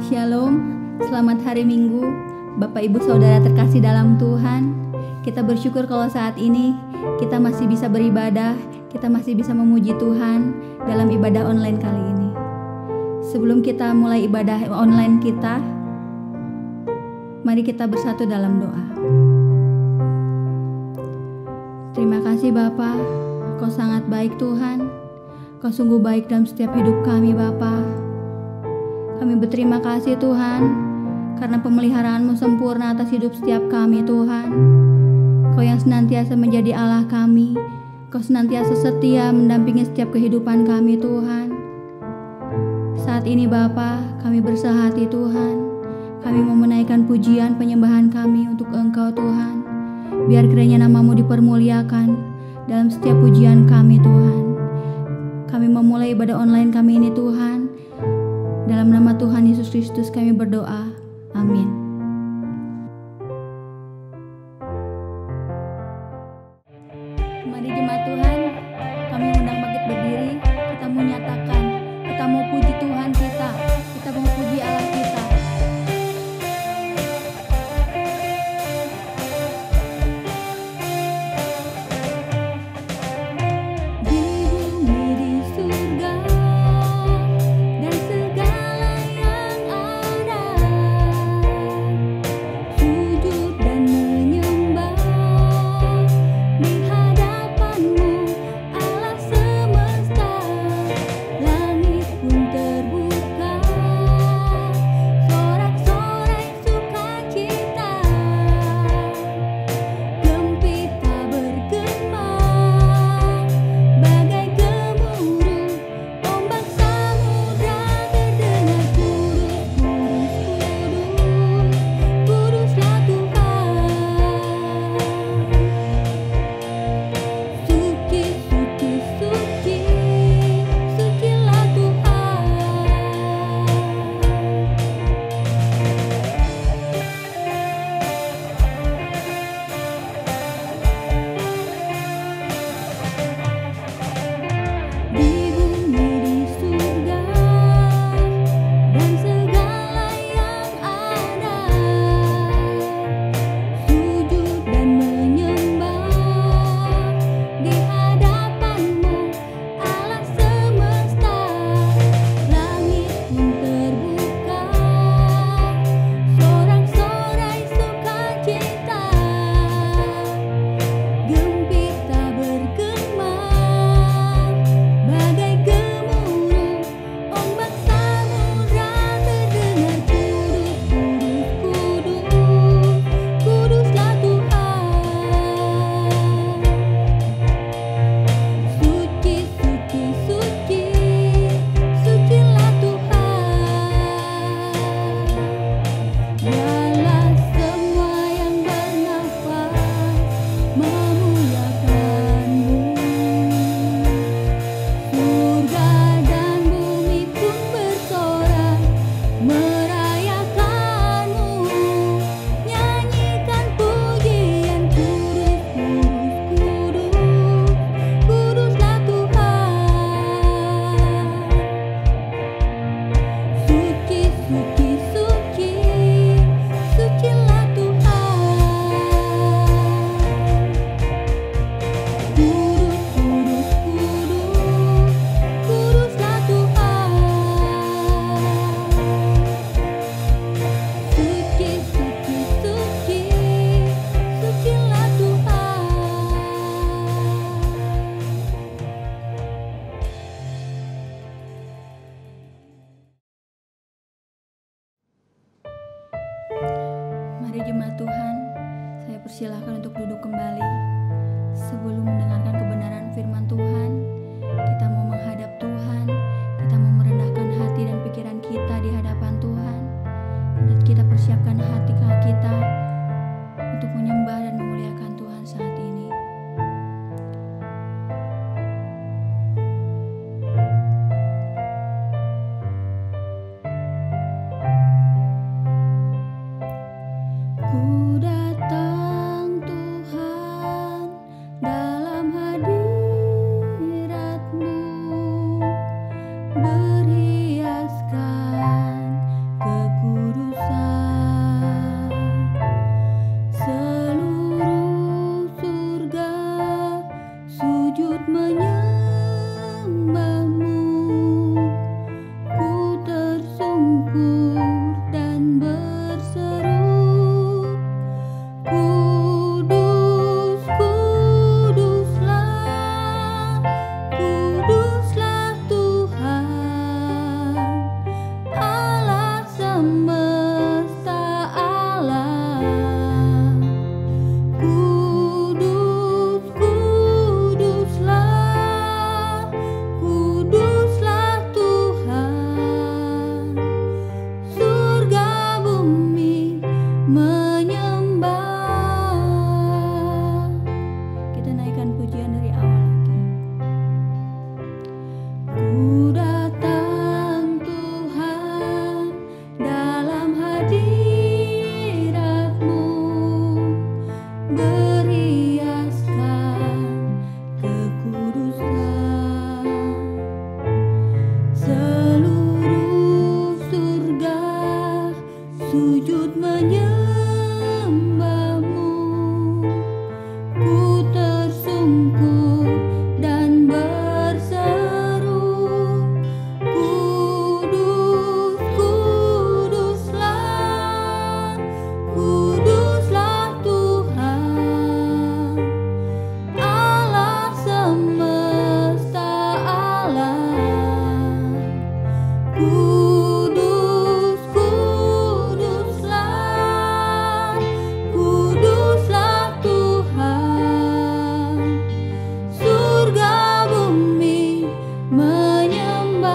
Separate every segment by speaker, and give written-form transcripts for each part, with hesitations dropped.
Speaker 1: Shalom, selamat hari Minggu, Bapak Ibu Saudara terkasih dalam Tuhan. Kita bersyukur kalau saat ini kita masih bisa beribadah, kita masih bisa memuji Tuhan dalam ibadah online kali ini. Sebelum kita mulai ibadah online kita, mari kita bersatu dalam doa. Terima kasih Bapa, Kau sangat baik Tuhan. Kau sungguh baik dalam setiap hidup kami Bapa. Kami berterima kasih Tuhan, karena pemeliharaan-Mu sempurna atas hidup setiap kami Tuhan. Kau yang senantiasa menjadi Allah kami, Kau senantiasa setia mendampingi setiap kehidupan kami Tuhan. Saat ini Bapa, kami bersehati Tuhan. Kami mau menaikkan pujian penyembahan kami untuk Engkau Tuhan. Biar kiranya nama-Mu dipermuliakan dalam setiap pujian kami Tuhan. Kami memulai ibadah online kami ini Tuhan. Dalam nama Tuhan Yesus Kristus kami berdoa. Amin. Mari jemaat Tuhan, kami undang bangkit berdiri. Kita mau nyatakan, kita mau puji Tuhan kita mau puji Allah kita. Mari jemaat Tuhan, saya persilahkan untuk duduk kembali. Sebelum mendengarkan kebenaran firman Tuhan, kita mau menghadap Tuhan, kita mau merendahkan hati dan pikiran kita di hadapan Tuhan. Dan kita persiapkan hati kita untuk menyembah dan memuliakan Tuhan saat ini. Ku datang Tuhan. sujud menyembahmu, ku tersungkur dan berseru, kudus, kuduslah, kuduslah Tuhan, Allah semesta alam. Kudus, kuduslah, kuduslah Tuhan, surga bumi menyembah. Kita naikkan pujian dari awal lagi. Ku datang Tuhan dalam hadirat-Mu, berhiaskan kekudusan. Seluruh surga sujud menyembah-Mu, ku tersungkur dan berseru, kudus, kuduslah, kuduslah Tuhan, Allah semesta alam. Kudus, kuduslah, kuduslah Tuhan, surga bumi menyembah.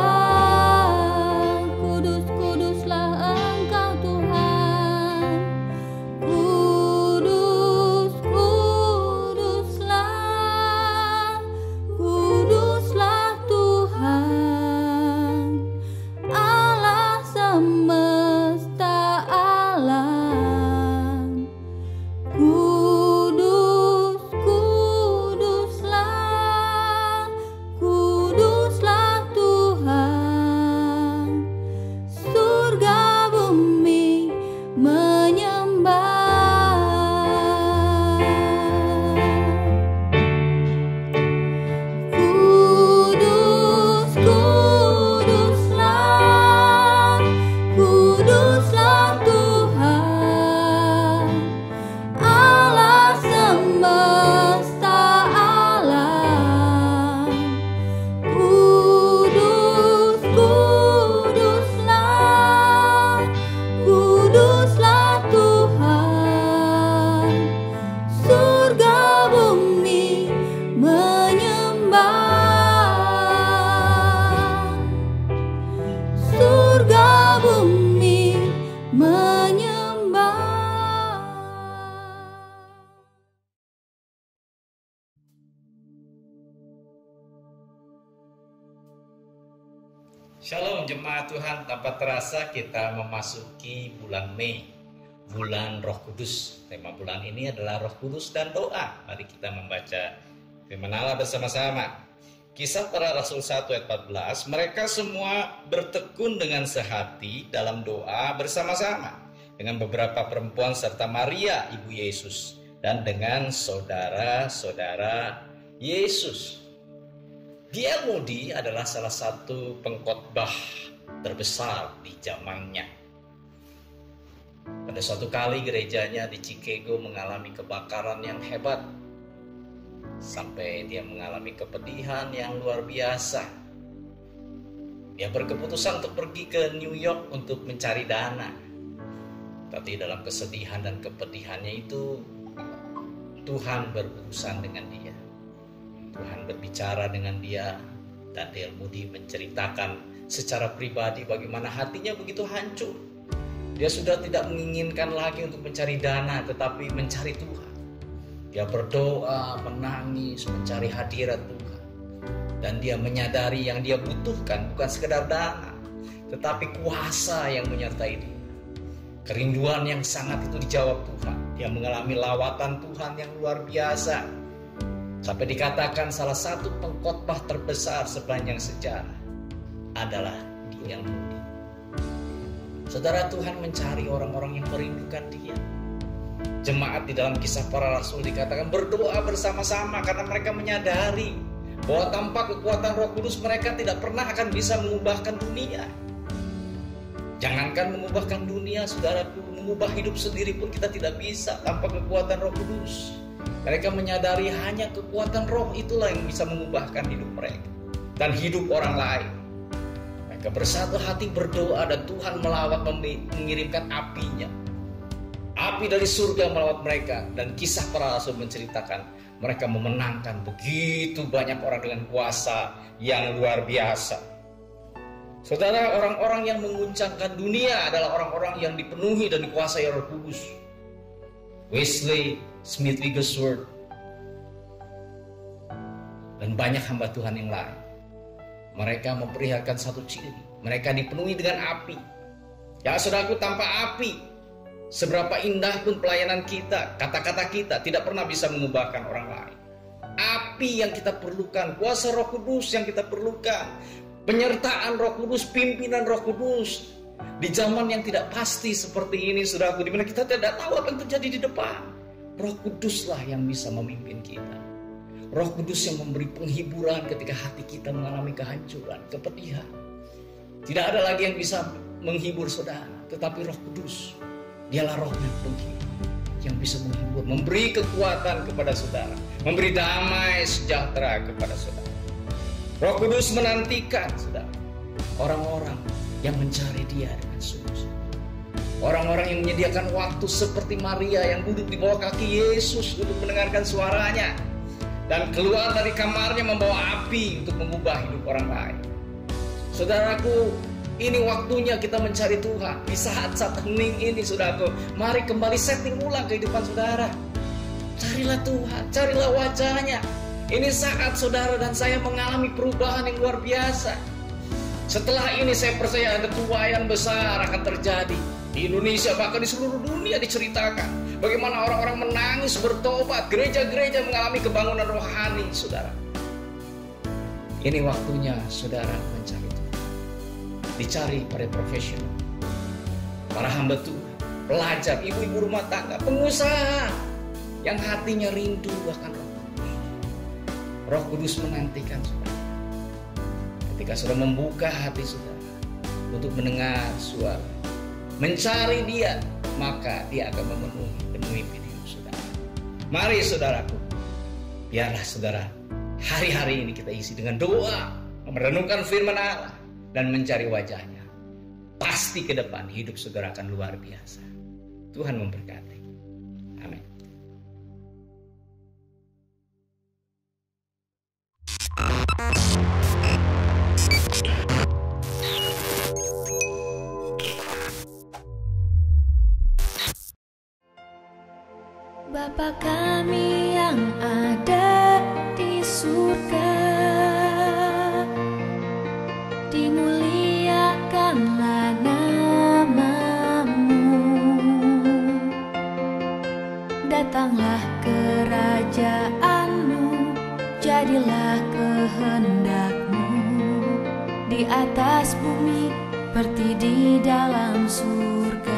Speaker 1: Kudus, kuduslah Engkau Tuhan, kudus, kuduslah, kuduslah Tuhan, Allah semesta alam. Kudus, kuduslah, kuduslah Tuhan, surga bumi menyembah. Kudus, kuduslah, kuduslah Tuhan, Allah semesta alam. Kudus, kuduslah, kuduslah Tuhan, surga bumi menyembah. Surga bumi menyembah.
Speaker 2: Shalom jemaat Tuhan, tanpa terasa kita memasuki bulan Mei, bulan Roh Kudus. Tema bulan ini adalah Roh Kudus dan doa. Mari kita membaca firman Allah bersama-sama. Kisah Para Rasul 1 ayat 14, mereka semua bertekun dengan sehati dalam doa bersama-sama dengan beberapa perempuan serta Maria ibu Yesus dan dengan saudara-saudara Yesus. D.L. Moody adalah salah satu pengkhotbah terbesar di zamannya. Pada suatu kali gerejanya di Chicago mengalami kebakaran yang hebat, sampai dia mengalami kepedihan yang luar biasa. Dia berkeputusan untuk pergi ke New York untuk mencari dana. Tapi dalam kesedihan dan kepedihannya itu, Tuhan berurusan dengan dia. Tuhan berbicara dengan dia, dan D.L. Moody menceritakan secara pribadi bagaimana hatinya begitu hancur. Dia sudah tidak menginginkan lagi untuk mencari dana, tetapi mencari Tuhan. Dia berdoa, menangis, mencari hadirat Tuhan. Dan dia menyadari yang dia butuhkan bukan sekedar dana, tetapi kuasa yang menyertai dia. Kerinduan yang sangat itu dijawab Tuhan. Dia mengalami lawatan Tuhan yang luar biasa. Sampai dikatakan salah satu pengkhotbah terbesar sepanjang sejarah adalah D.L. Moody. Saudara, Tuhan mencari orang-orang yang merindukan dia. Jemaat di dalam Kisah Para Rasul dikatakan berdoa bersama-sama karena mereka menyadari bahwa tanpa kekuatan Roh Kudus mereka tidak pernah akan bisa mengubahkan dunia. Jangankan mengubahkan dunia, saudaraku, mengubah hidup sendiri pun kita tidak bisa tanpa kekuatan Roh Kudus. Mereka menyadari hanya kekuatan Roh itulah yang bisa mengubahkan hidup mereka dan hidup orang lain. Mereka bersatu hati berdoa dan Tuhan melawat, mengirimkan apinya. Api dari surga melawat mereka, dan kisah para rasul menceritakan mereka memenangkan begitu banyak orang dengan kuasa yang luar biasa. Saudara, orang-orang yang menguncangkan dunia adalah orang-orang yang dipenuhi dan dikuasai Roh Kudus. Wesley, Smith Wigglesworth, dan banyak hamba Tuhan yang lain. Mereka memperlihatkan satu ciri, mereka dipenuhi dengan api. Ya saudaraku, tanpa api, seberapa indah pun pelayanan kita, kata-kata kita tidak pernah bisa mengubahkan orang lain. Api yang kita perlukan, kuasa Roh Kudus yang kita perlukan, penyertaan Roh Kudus, pimpinan Roh Kudus. Di zaman yang tidak pasti seperti ini, saudaraku, di mana kita tidak tahu apa yang terjadi di depan, Roh Kuduslah yang bisa memimpin kita. Roh Kudus yang memberi penghiburan ketika hati kita mengalami kehancuran, kepedihan. Tidak ada lagi yang bisa menghibur saudara, tetapi Roh Kudus. Dialah Roh yang penghibur, yang bisa menghibur, memberi kekuatan kepada saudara, memberi damai sejahtera kepada saudara. Roh Kudus menantikan saudara, orang-orang yang mencari Dia dengan sungguh-sungguh. Orang-orang yang menyediakan waktu seperti Maria yang duduk di bawah kaki Yesus untuk mendengarkan suaranya, dan keluar dari kamarnya membawa api untuk mengubah hidup orang lain. Saudaraku, ini waktunya kita mencari Tuhan. Di saat-saat hening ini, saudaraku, mari kembali setting ulang kehidupan saudara. Carilah Tuhan, carilah wajahnya. Ini saat saudara dan saya mengalami perubahan yang luar biasa. Setelah ini saya percaya ada tuaian besar akan terjadi. Di Indonesia, bahkan di seluruh dunia diceritakan bagaimana orang-orang menangis, bertobat, gereja-gereja mengalami kebangunan rohani, saudara. Ini waktunya saudara mencari Tuhan. Dicari para profesional, para hamba Tuhan, pelajar, ibu-ibu rumah tangga, pengusaha yang hatinya rindu akan Roh Kudus. Roh Kudus menantikan saudara. Ketika saudara membuka hati saudara untuk mendengar suara, mencari Dia, maka Dia akan memenuhi dan memimpin hidup saudara. Mari saudaraku, biarlah saudara hari-hari ini kita isi dengan doa, merenungkan firman Allah, dan mencari wajahnya. Pasti ke depan hidup saudara akan luar biasa. Tuhan memberkati. Amin.
Speaker 3: Bapa kami yang ada di surga, dimuliakanlah nama-Mu. Datanglah kerajaan-Mu, jadilah kehendak-Mu di atas bumi seperti di dalam surga.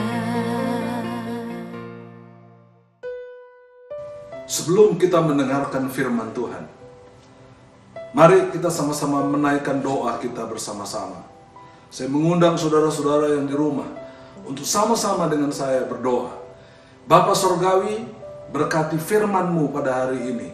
Speaker 4: Sebelum kita mendengarkan firman Tuhan, mari kita sama-sama menaikkan doa kita bersama-sama. Saya mengundang saudara-saudara yang di rumah untuk sama-sama dengan saya berdoa. Bapa Sorgawi, berkati firman-Mu pada hari ini.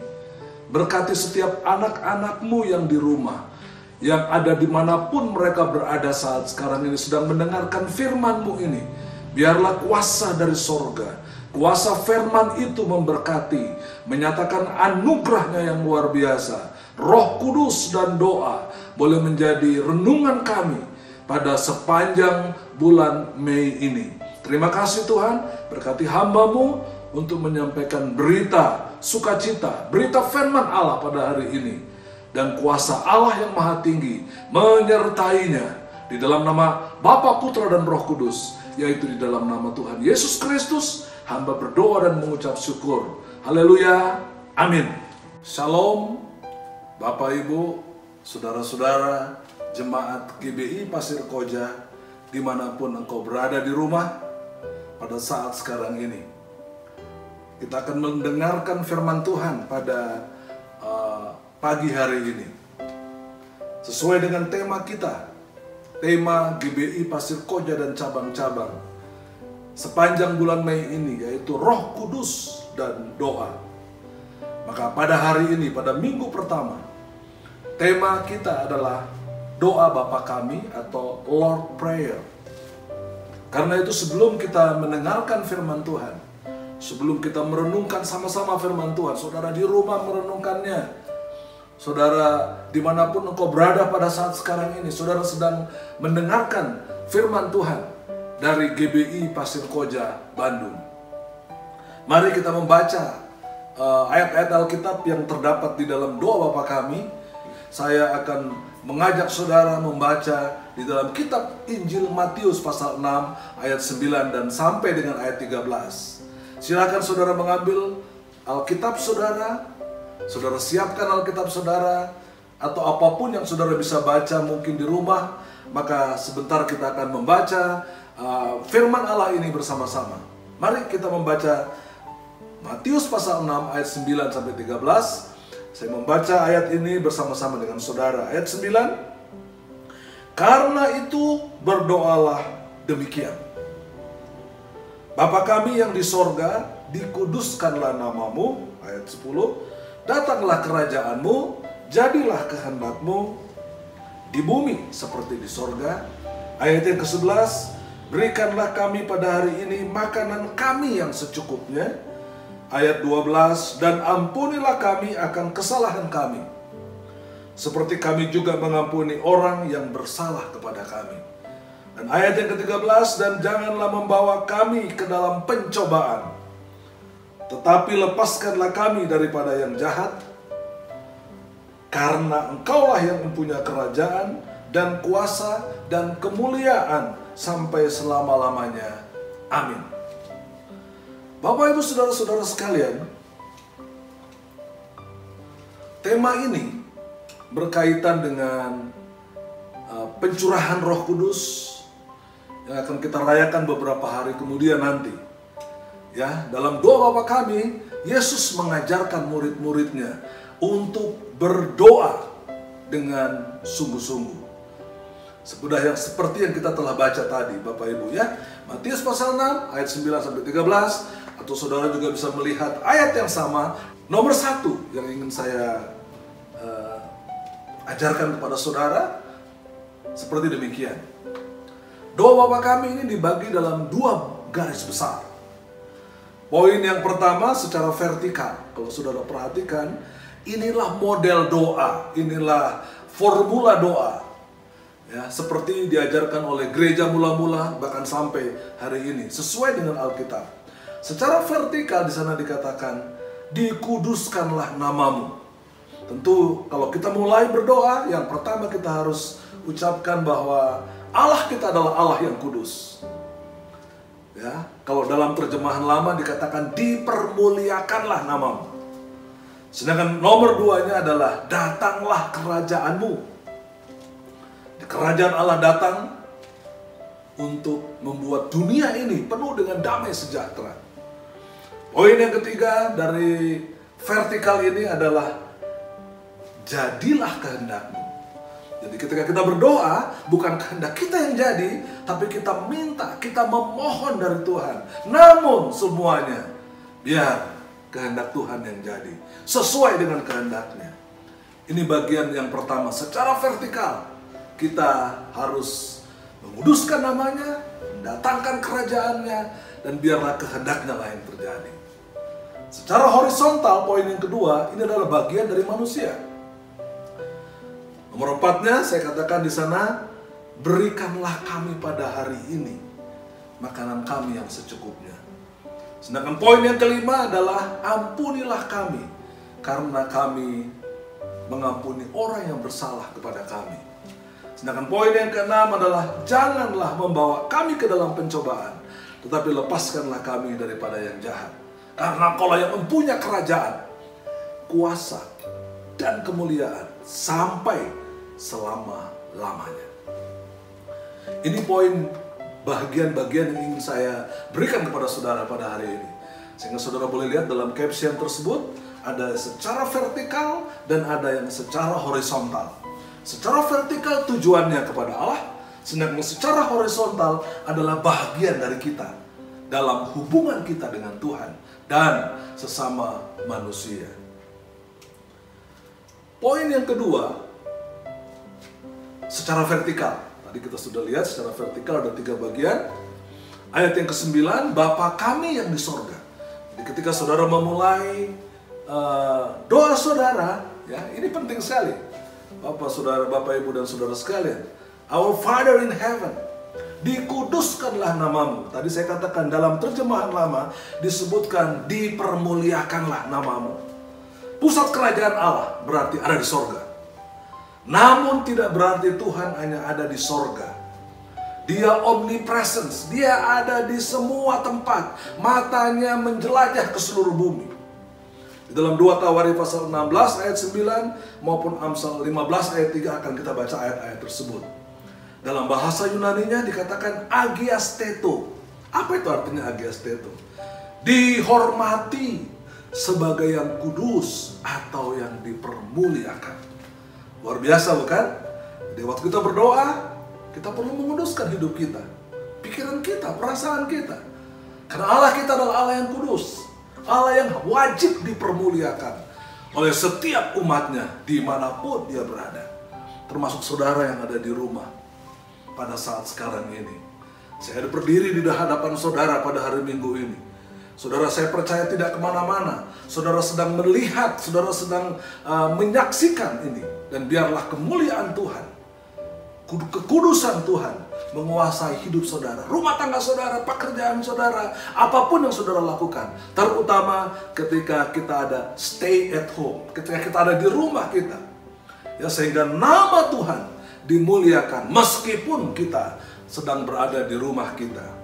Speaker 4: Berkati setiap anak-anak-Mu yang di rumah, yang ada dimanapun mereka berada saat sekarang ini sedang mendengarkan firman-Mu ini. Biarlah kuasa dari sorga, kuasa firman itu memberkati, menyatakan anugerahnya yang luar biasa. Roh Kudus dan doa boleh menjadi renungan kami pada sepanjang bulan Mei ini. Terima kasih Tuhan, berkati hamba-Mu untuk menyampaikan berita sukacita, berita firman Allah pada hari ini. Dan kuasa Allah yang maha tinggi menyertainya di dalam nama Bapa, Putra, dan Roh Kudus, yaitu di dalam nama Tuhan Yesus Kristus. Hamba berdoa dan mengucap syukur. Haleluya. Amin. Shalom Bapak Ibu, saudara-saudara, jemaat GBI Pasir Koja, dimanapun engkau berada di rumah pada saat sekarang ini. Kita akan mendengarkan firman Tuhan pada pagi hari ini. sesuai dengan tema kita, tema GBI Pasir Koja dan cabang-cabang sepanjang bulan Mei ini, yaitu Roh Kudus dan doa. Maka pada hari ini, pada minggu pertama, tema kita adalah doa Bapa kami atau Lord Prayer. Karena itu sebelum kita mendengarkan firman Tuhan, sebelum kita merenungkan sama-sama firman Tuhan, saudara di rumah merenungkannya, saudara dimanapun engkau berada pada saat sekarang ini, saudara sedang mendengarkan firman Tuhan dari GBI Pasir Koja Bandung. Mari kita membaca ayat-ayat Alkitab yang terdapat di dalam doa Bapa kami. Saya akan mengajak saudara membaca di dalam kitab Injil Matius pasal 6 ayat 9 dan sampai dengan ayat 13. Silakan saudara mengambil Alkitab saudara. Saudara siapkan Alkitab saudara, atau apapun yang saudara bisa baca mungkin di rumah. Maka sebentar kita akan membaca firman Allah ini bersama-sama. Mari kita membaca Matius pasal 6 ayat 9 sampai 13. Saya membaca ayat ini bersama-sama dengan saudara. Ayat 9. Karena itu berdoalah demikian. Bapa kami yang di sorga, dikuduskanlah namamu. Ayat 10. Datanglah kerajaanmu, jadilah kehendakmu di bumi seperti di sorga. Ayat yang ke-11, berikanlah kami pada hari ini makanan kami yang secukupnya. Ayat 12, dan ampunilah kami akan kesalahan kami, seperti kami juga mengampuni orang yang bersalah kepada kami. Dan ayat yang ke-13, dan janganlah membawa kami ke dalam pencobaan, tetapi lepaskanlah kami daripada yang jahat, karena engkaulah yang mempunyai kerajaan dan kuasa dan kemuliaan sampai selama-lamanya. Amin. Bapak Ibu saudara-saudara sekalian, tema ini berkaitan dengan pencurahan Roh Kudus yang akan kita rayakan beberapa hari kemudian nanti. Ya, dalam doa Bapa kami, Yesus mengajarkan murid-muridnya untuk berdoa dengan sungguh-sungguh. Seperti yang kita telah baca tadi, Bapak Ibu ya. Matius pasal 6 ayat 9 sampai 13, atau saudara juga bisa melihat ayat yang sama. Nomor 1 yang ingin saya ajarkan kepada saudara seperti demikian. Doa Bapa kami ini dibagi dalam 2 garis besar. Poin yang pertama secara vertikal. Kalau saudara perhatikan, inilah model doa, inilah formula doa. Ya, seperti diajarkan oleh gereja mula-mula bahkan sampai hari ini sesuai dengan Alkitab. Secara vertikal di sana dikatakan, dikuduskanlah namamu. Tentu kalau kita mulai berdoa, yang pertama kita harus ucapkan bahwa Allah kita adalah Allah yang kudus. Ya, kalau dalam terjemahan lama dikatakan dipermuliakanlah namamu. Sedangkan nomor 2-nya adalah datanglah kerajaanmu. Kerajaan Allah datang untuk membuat dunia ini penuh dengan damai sejahtera. Poin yang ketiga dari vertikal ini adalah jadilah kehendakmu. Jadi ketika kita berdoa, bukan kehendak kita yang jadi, tapi kita minta, kita memohon dari Tuhan. Namun semuanya, biar kehendak Tuhan yang jadi, sesuai dengan kehendaknya. Ini bagian yang pertama, secara vertikal. Kita harus menguduskan namanya, mendatangkan kerajaannya, dan biarlah kehendaknya lah yang terjadi. Secara horizontal, poin yang kedua, ini adalah bagian dari manusia. Nomor 4-nya saya katakan di sana, berikanlah kami pada hari ini makanan kami yang secukupnya. Sedangkan poin yang kelima adalah ampunilah kami karena kami mengampuni orang yang bersalah kepada kami. Sedangkan poin yang keenam adalah janganlah membawa kami ke dalam pencobaan, tetapi lepaskanlah kami daripada yang jahat. Karena Kaulah yang mempunyai kerajaan, kuasa, dan kemuliaan sampai selama-lamanya. Ini poin bagian-bagian yang ingin saya berikan kepada saudara pada hari ini. Sehingga saudara boleh lihat dalam caption tersebut, ada secara vertikal dan ada yang secara horizontal. Secara vertikal tujuannya kepada Allah, sedangkan secara horizontal adalah bahagian dari kita dalam hubungan kita dengan Tuhan dan sesama manusia. Poin yang kedua, secara vertikal. Tadi kita sudah lihat secara vertikal ada 3 bagian. Ayat yang ke-9, Bapa kami yang di sorga. Jadi ketika saudara memulai doa saudara, ya ini penting sekali. Bapak, Ibu dan saudara sekalian, Our Father in heaven, dikuduskanlah namamu. Tadi saya katakan dalam terjemahan lama disebutkan dipermuliakanlah namamu. Pusat kerajaan Allah berarti ada di sorga. Namun tidak berarti Tuhan hanya ada di sorga. Dia omnipresence, dia ada di semua tempat. Matanya menjelajah ke seluruh bumi. Di dalam 2 Tawarikh pasal 16 ayat 9 maupun Amsal 15 ayat 3 akan kita baca ayat-ayat tersebut. Dalam bahasa Yunaninya dikatakan agiasteto. Apa itu artinya agiasteto? Dihormati sebagai yang kudus atau yang dipermuliakan. Luar biasa bukan? Jadi waktu kita berdoa, kita perlu menguduskan hidup kita, pikiran kita, perasaan kita. Karena Allah kita adalah Allah yang kudus, Allah yang wajib dipermuliakan oleh setiap umatnya dimanapun dia berada. Termasuk saudara yang ada di rumah pada saat sekarang ini. Saya ada berdiri di hadapan saudara pada hari Minggu ini. Saudara, saya percaya tidak kemana-mana. Saudara sedang melihat, saudara sedang menyaksikan ini. Dan biarlah kemuliaan Tuhan, kekudusan Tuhan menguasai hidup saudara, rumah tangga saudara, pekerjaan saudara, apapun yang saudara lakukan. Terutama ketika kita ada stay at home, ketika kita ada di rumah kita. Ya, sehingga nama Tuhan dimuliakan meskipun kita sedang berada di rumah kita.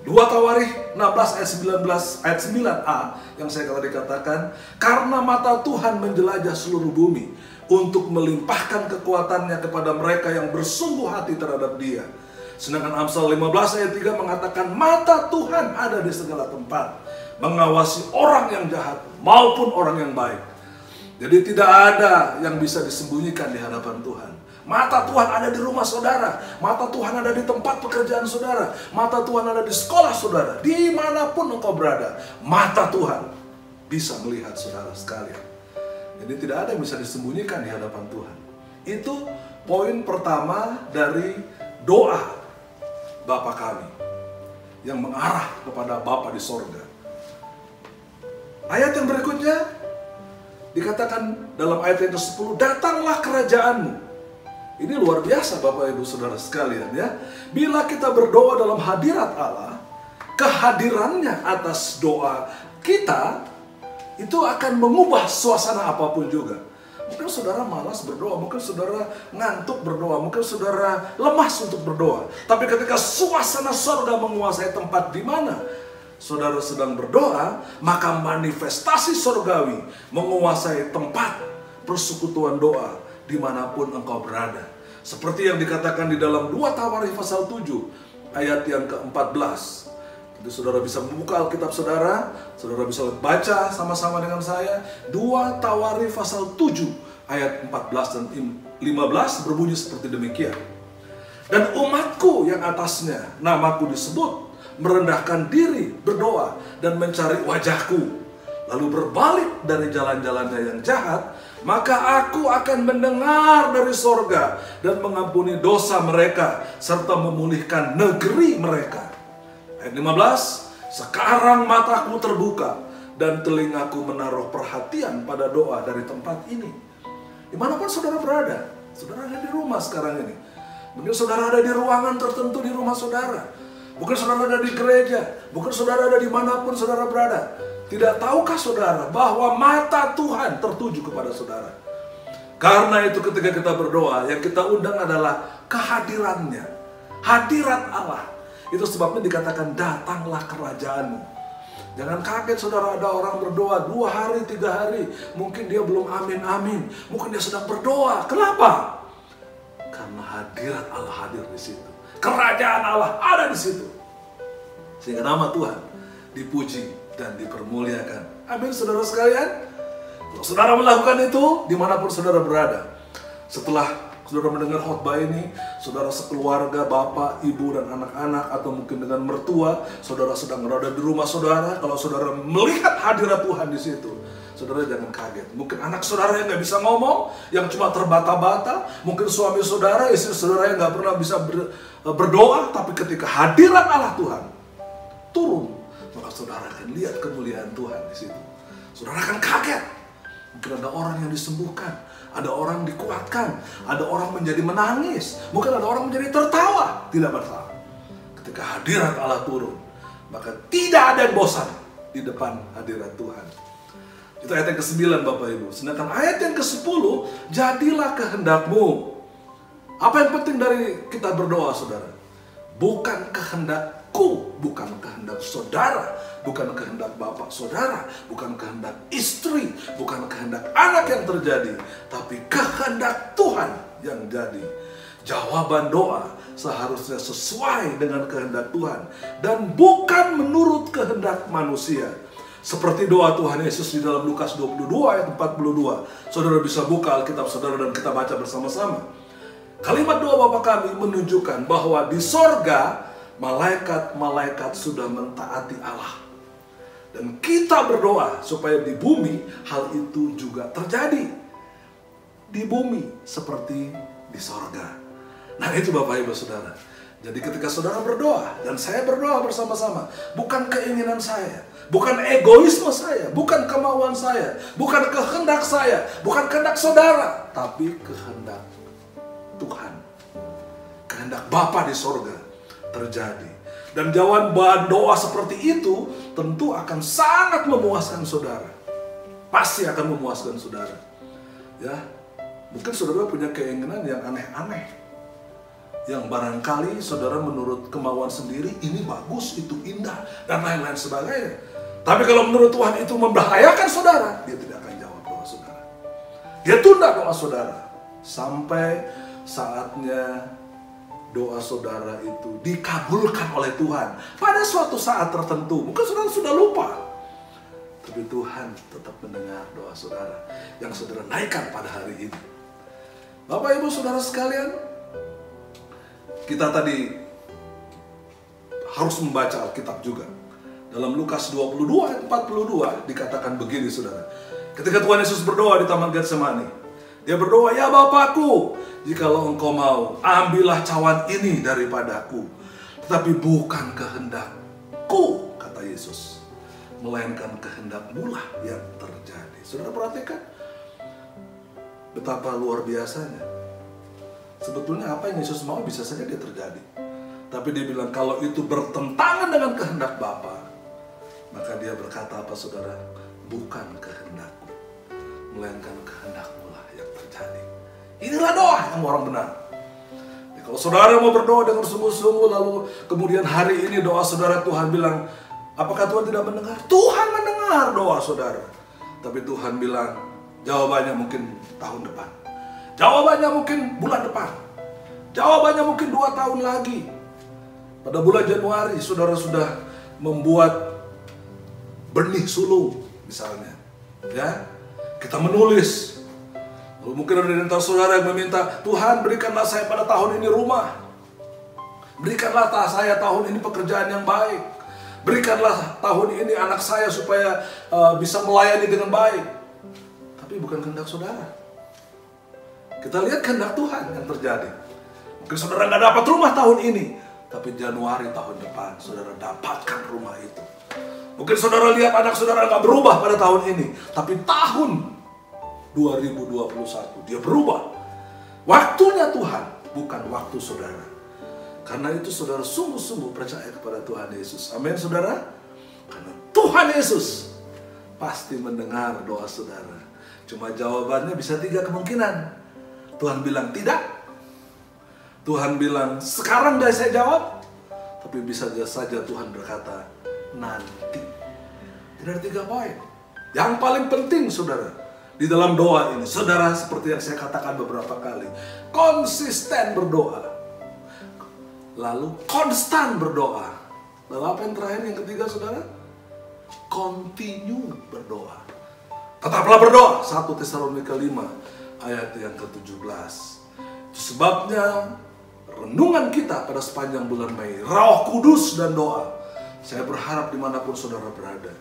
Speaker 4: 2 Tawarikh 16 ayat 19 ayat 9a yang saya tadi katakan, karena mata Tuhan menjelajah seluruh bumi untuk melimpahkan kekuatannya kepada mereka yang bersungguh hati terhadap Dia. Sedangkan Amsal 15 ayat 3 mengatakan mata Tuhan ada di segala tempat, mengawasi orang yang jahat maupun orang yang baik. Jadi tidak ada yang bisa disembunyikan di hadapan Tuhan. Mata Tuhan ada di rumah saudara, mata Tuhan ada di tempat pekerjaan saudara, mata Tuhan ada di sekolah saudara, dimanapun engkau berada, mata Tuhan bisa melihat saudara sekalian. Jadi tidak ada yang bisa disembunyikan di hadapan Tuhan. Itu poin pertama dari doa Bapa kami yang mengarah kepada Bapa di sorga. Ayat yang berikutnya dikatakan dalam ayat yang ke-10, datanglah kerajaanmu. Ini luar biasa Bapak Ibu Saudara sekalian ya. Bila kita berdoa dalam hadirat Allah, kehadirannya atas doa kita itu akan mengubah suasana apapun juga. Mungkin saudara malas berdoa, mungkin saudara ngantuk berdoa, mungkin saudara lemas untuk berdoa. Tapi ketika suasana surga menguasai tempat di mana saudara sedang berdoa, maka manifestasi surgawi menguasai tempat persekutuan doa dimanapun engkau berada. Seperti yang dikatakan di dalam 2 Tawarikh pasal 7 ayat yang ke-14. Jadi saudara bisa membuka Alkitab saudara bisa baca sama-sama dengan saya. 2 Tawarikh pasal 7 ayat 14 dan 15 berbunyi seperti demikian. Dan umatku yang atasnya namaku disebut merendahkan diri, berdoa dan mencari wajahku, lalu berbalik dari jalan-jalannya yang jahat, maka aku akan mendengar dari sorga dan mengampuni dosa mereka serta memulihkan negeri mereka. Ayat 15, sekarang mataku terbuka dan telingaku menaruh perhatian pada doa dari tempat ini. Dimanapun saudara berada, saudara ada di rumah sekarang ini. Mungkin saudara ada di ruangan tertentu di rumah saudara. Mungkin saudara ada di gereja, mungkin saudara ada dimanapun saudara berada. Tidak tahukah saudara bahwa mata Tuhan tertuju kepada saudara? Karena itu ketika kita berdoa, yang kita undang adalah kehadirannya, hadirat Allah. Itu sebabnya dikatakan datanglah kerajaanmu. Jangan kaget saudara, ada orang berdoa 2 hari, 3 hari, mungkin dia belum amin, mungkin dia sedang berdoa. Kenapa? Karena hadirat Allah hadir di situ. Kerajaan Allah ada di situ. Sehingga nama Tuhan dipuji dan dipermuliakan. Amin saudara sekalian. Kalau saudara melakukan itu dimanapun saudara berada, Setelah saudara mendengar khotbah ini, saudara sekeluarga, bapak, ibu, dan anak-anak, atau mungkin dengan mertua, saudara sedang berada di rumah saudara. Kalau saudara melihat hadirat Tuhan di situ, saudara jangan kaget. Mungkin anak saudara yang nggak bisa ngomong, yang cuma terbata-bata. Mungkin suami saudara, istri saudara yang nggak pernah bisa berdoa. Tapi ketika hadirat Allah Tuhan turun, maka saudara akan lihat kemuliaan Tuhan di situ. Saudara akan kaget. Mungkin ada orang yang disembuhkan, ada orang dikuatkan, ada orang menjadi menangis, mungkin ada orang menjadi tertawa. Tidak masalah. Ketika hadirat Allah turun, maka tidak ada yang bosan di depan hadirat Tuhan. Itu ayat yang ke-9 Bapak Ibu. Sedangkan ayat yang ke-10, jadilah kehendakmu. Apa yang penting dari kita berdoa, saudara? Bukan kehendakku, bukan kehendak saudara, bukan kehendak bapak saudara, bukan kehendak istri, bukan kehendak anak yang terjadi, tapi kehendak Tuhan yang jadi. Jawaban doa seharusnya sesuai dengan kehendak Tuhan dan bukan menurut kehendak manusia. Seperti doa Tuhan Yesus di dalam Lukas 22 ayat 42. Saudara bisa buka Alkitab saudara dan kita baca bersama-sama. Kalimat doa Bapa kami menunjukkan bahwa di sorga malaikat-malaikat sudah mentaati Allah. Dan kita berdoa supaya di bumi hal itu juga terjadi. Di bumi seperti di sorga. Nah itu Bapak Ibu Saudara. Jadi ketika saudara berdoa dan saya berdoa bersama-sama, bukan keinginan saya, bukan egoisme saya, bukan kemauan saya, bukan kehendak saya, bukan kehendak saudara, tapi kehendak Tuhan, kehendak Bapa di sorga terjadi. Dan jawaban doa seperti itu tentu akan sangat memuaskan saudara. Pasti akan memuaskan saudara. Ya, mungkin saudara punya keinginan yang aneh-aneh, yang barangkali saudara menurut kemauan sendiri ini bagus, itu indah, dan lain-lain sebagainya. Tapi kalau menurut Tuhan itu membahayakan saudara, dia tidak akan jawab doa saudara. Dia tunda doa saudara sampai saatnya doa saudara itu dikabulkan oleh Tuhan pada suatu saat tertentu. Mungkin saudara sudah lupa, tapi Tuhan tetap mendengar doa saudara yang saudara naikkan pada hari ini. Bapak Ibu Saudara sekalian, kita tadi harus membaca Alkitab juga. Dalam Lukas 22 ayat 42 dikatakan begini saudara. Ketika Tuhan Yesus berdoa di Taman Getsemani, dia berdoa, ya Bapakku, jikalau engkau mau, ambillah cawan ini daripadaku. Tetapi bukan kehendakku, kata Yesus, melainkan kehendakmu lah yang terjadi. Saudara perhatikan betapa luar biasanya. Sebetulnya apa yang Yesus mau bisa saja dia terjadi. Tapi dia bilang kalau itu bertentangan dengan kehendak Bapa, maka dia berkata apa saudara? Bukan kehendakku, melainkan kehendakmu lah yang terjadi. Inilah doa yang orang benar. Ya, kalau saudara mau berdoa dengan sungguh-sungguh, lalu kemudian hari ini doa saudara Tuhan bilang, apakah Tuhan tidak mendengar? Tuhan mendengar doa saudara. Tapi Tuhan bilang, jawabannya mungkin tahun depan. Jawabannya mungkin bulan depan. Jawabannya mungkin 2 tahun lagi. Pada bulan Januari saudara sudah membuat benih sulung misalnya. Ya, kita menulis. Lalu mungkin ada di antara saudara yang meminta, Tuhan berikanlah saya pada tahun ini rumah. Berikanlah saya tahun ini pekerjaan yang baik. Berikanlah tahun ini anak saya supaya bisa melayani dengan baik. Tapi bukan kehendak saudara. Kita lihat kehendak Tuhan yang terjadi. Mungkin saudara nggak dapat rumah tahun ini, tapi Januari tahun depan saudara dapatkan rumah itu. Mungkin saudara lihat anak saudara nggak berubah pada tahun ini, tapi tahun 2021 dia berubah. Waktunya Tuhan, bukan waktu saudara. Karena itu saudara sungguh-sungguh percaya kepada Tuhan Yesus. Amin saudara. Karena Tuhan Yesus pasti mendengar doa saudara. Cuma jawabannya bisa 3 kemungkinan. Tuhan bilang tidak. Tuhan bilang sekarang gak saya jawab. Tapi bisa saja Tuhan berkata nanti. Tidak ada 3 poin. Yang paling penting saudara, di dalam doa ini, saudara seperti yang saya katakan beberapa kali, konsisten berdoa, lalu konstan berdoa. Lalu apa yang terakhir, yang ketiga saudara? Continue berdoa. Tetaplah berdoa. 1 Tesalonika 5 ayat yang ke-17. Itu sebabnya renungan kita pada sepanjang bulan Mei, Roh Kudus dan doa. Saya berharap dimanapun saudara berada.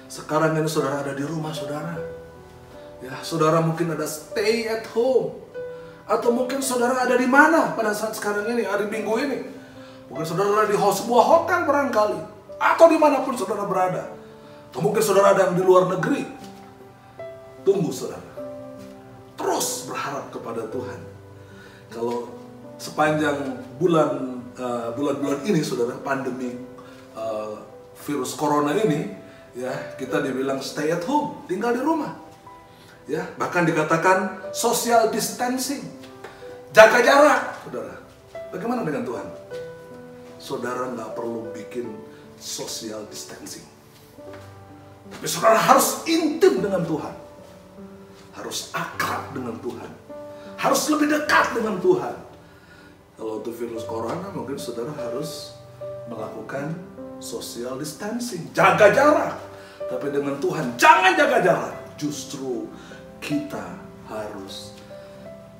Speaker 4: Sekarang ini saudara ada di rumah saudara. Ya, saudara mungkin ada stay at home. Atau mungkin saudara ada di mana pada saat sekarang ini, hari Minggu ini. Mungkin saudara ada di sebuah hotel barangkali. Atau dimanapun saudara berada. Atau mungkin saudara ada yang di luar negeri. Tunggu saudara. Terus berharap kepada Tuhan. Kalau sepanjang bulan-bulan ini saudara, pandemi virus corona ini, ya kita dibilang stay at home, tinggal di rumah. Ya, bahkan dikatakan social distancing, jaga jarak, saudara. Bagaimana dengan Tuhan? Saudara nggak perlu bikin social distancing, tapi saudara harus intim dengan Tuhan, harus akrab dengan Tuhan, harus lebih dekat dengan Tuhan. Kalau untuk virus corona mungkin saudara harus melakukan social distancing, jaga jarak. Tapi dengan Tuhan jangan jaga jarak. Justru kita harus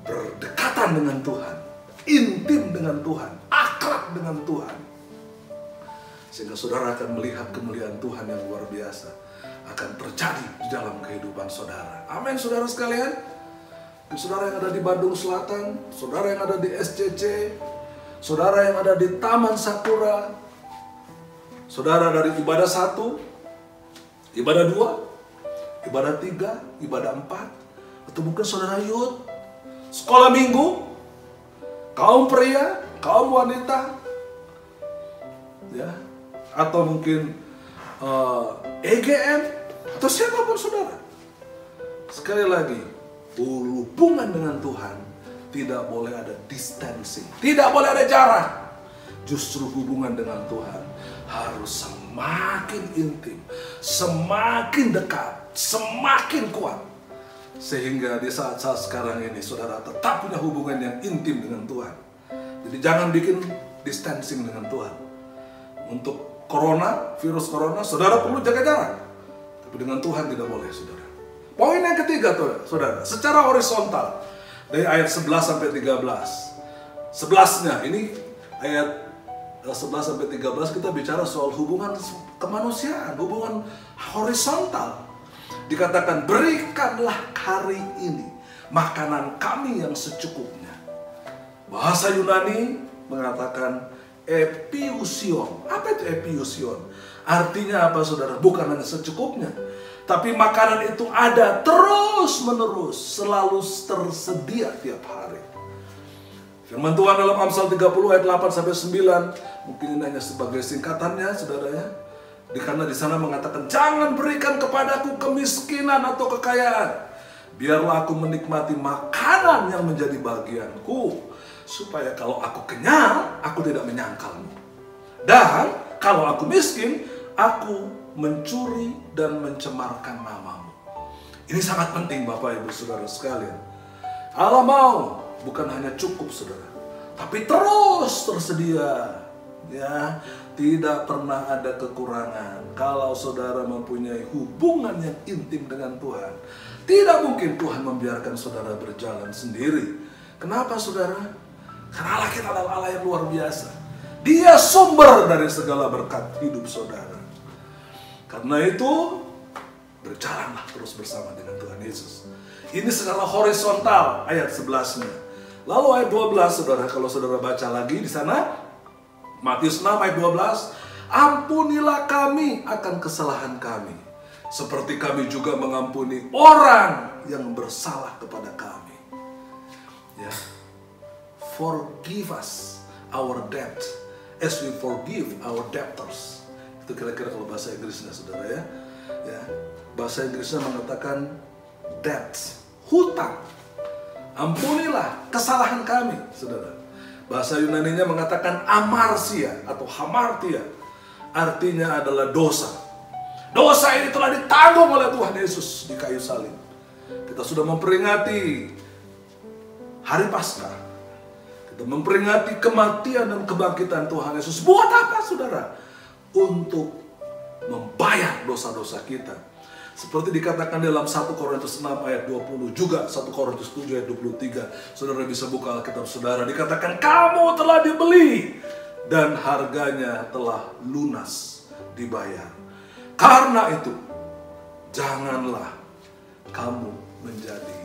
Speaker 4: berdekatan dengan Tuhan, intim dengan Tuhan, akrab dengan Tuhan. Sehingga saudara akan melihat kemuliaan Tuhan yang luar biasa akan terjadi di dalam kehidupan saudara. Amin saudara sekalian. Saudara yang ada di Bandung Selatan, saudara yang ada di SCC, saudara yang ada di Taman Sakura, saudara dari ibadah 1, ibadah 2, ibadah 3, ibadah 4, atau mungkin saudara youth, sekolah minggu, kaum pria, kaum wanita, ya, atau mungkin EGM, atau siapapun saudara. Sekali lagi, hubungan dengan Tuhan tidak boleh ada distancing, tidak boleh ada jarak. Justru hubungan dengan Tuhan harus semakin intim, semakin dekat, semakin kuat. Sehingga di saat-saat sekarang ini saudara tetap punya hubungan yang intim dengan Tuhan. Jadi jangan bikin distancing dengan Tuhan. Untuk virus corona, saudara perlu jaga jarak. Tapi dengan Tuhan tidak boleh, saudara. Poin yang ketiga, saudara, secara horizontal dari ayat 11 sampai 13. 11-nya ini ayat 11 sampai 13 kita bicara soal hubungan kemanusiaan, hubungan horizontal. Dikatakan, berikanlah hari ini makanan kami yang secukupnya. Bahasa Yunani mengatakan epiousion. Apa itu epiousion? Artinya apa saudara? Bukan hanya secukupnya, tapi makanan itu ada terus menerus, selalu tersedia tiap hari. Firman Tuhan dalam Amsal 30 ayat 8 sampai 9, mungkin ini hanya sebagai singkatannya saudara ya. Karena di sana mengatakan, jangan berikan kepadaku kemiskinan atau kekayaan. Biarlah aku menikmati makanan yang menjadi bagianku, supaya kalau aku kenyang, aku tidak menyangkalmu. Dan kalau aku miskin, aku mencuri dan mencemarkan namamu. Ini sangat penting Bapak Ibu Saudara sekalian. Allah mau bukan hanya cukup saudara, tapi terus tersedia. Ya, tidak pernah ada kekurangan. Kalau saudara mempunyai hubungan yang intim dengan Tuhan, tidak mungkin Tuhan membiarkan saudara berjalan sendiri. Kenapa saudara? Karena Allah kita adalah Allah yang luar biasa. Dia sumber dari segala berkat hidup saudara. Karena itu, berjalanlah terus bersama dengan Tuhan Yesus. Ini secara horizontal ayat 11-nya. Lalu ayat 12 saudara, kalau saudara baca lagi di sana, Matius 6 ayat 12, ampunilah kami akan kesalahan kami, seperti kami juga mengampuni orang yang bersalah kepada kami. Ya, forgive us our debt as we forgive our debtors. Itu kira-kira kalau bahasa Inggrisnya saudara ya. Ya, bahasa Inggrisnya mengatakan debt, hutang. Ampunilah kesalahan kami, saudara. Bahasa Yunaninya mengatakan amarsia atau hamartia. Artinya adalah dosa. Dosa ini telah ditanggung oleh Tuhan Yesus di kayu salib. Kita sudah memperingati hari Paskah. Kita memperingati kematian dan kebangkitan Tuhan Yesus. Buat apa saudara? Untuk membayar dosa-dosa kita. Seperti dikatakan dalam 1 Korintus 6 ayat 20, juga 1 Korintus 7 ayat 23. Saudara bisa buka Alkitab saudara, dikatakan kamu telah dibeli dan harganya telah lunas dibayar. Karena itu, janganlah kamu menjadi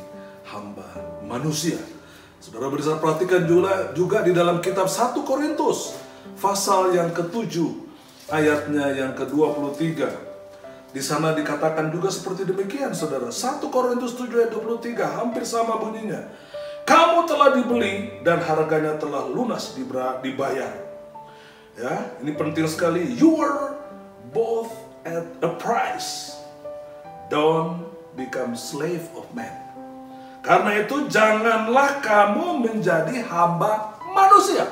Speaker 4: hamba manusia. Saudara bisa perhatikan juga di dalam kitab 1 Korintus pasal yang ke-7 ayatnya yang ke-23. Di sana dikatakan juga seperti demikian, saudara. 1 Korintus 7 ayat 23, hampir sama bunyinya. Kamu telah dibeli dan harganya telah lunas dibayar. Ya, ini penting sekali. You were both at a price. Don't become slave of man. Karena itu janganlah kamu menjadi hamba manusia.